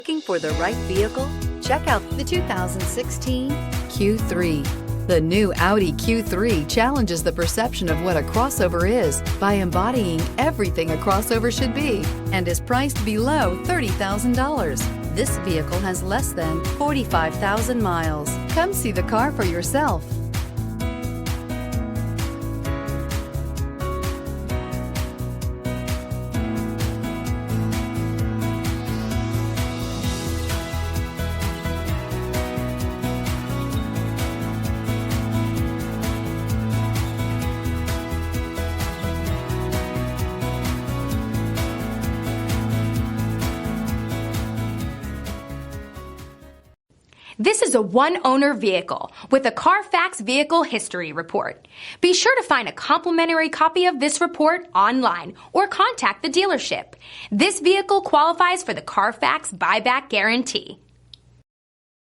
Looking for the right vehicle? Check out the 2016 Q3. The new Audi Q3 challenges the perception of what a crossover is by embodying everything a crossover should be and is priced below $30,000. This vehicle has less than 45,000 miles. Come see the car for yourself. This is a one-owner vehicle with a Carfax Vehicle History Report. Be sure to find a complimentary copy of this report online or contact the dealership. This vehicle qualifies for the Carfax Buyback Guarantee.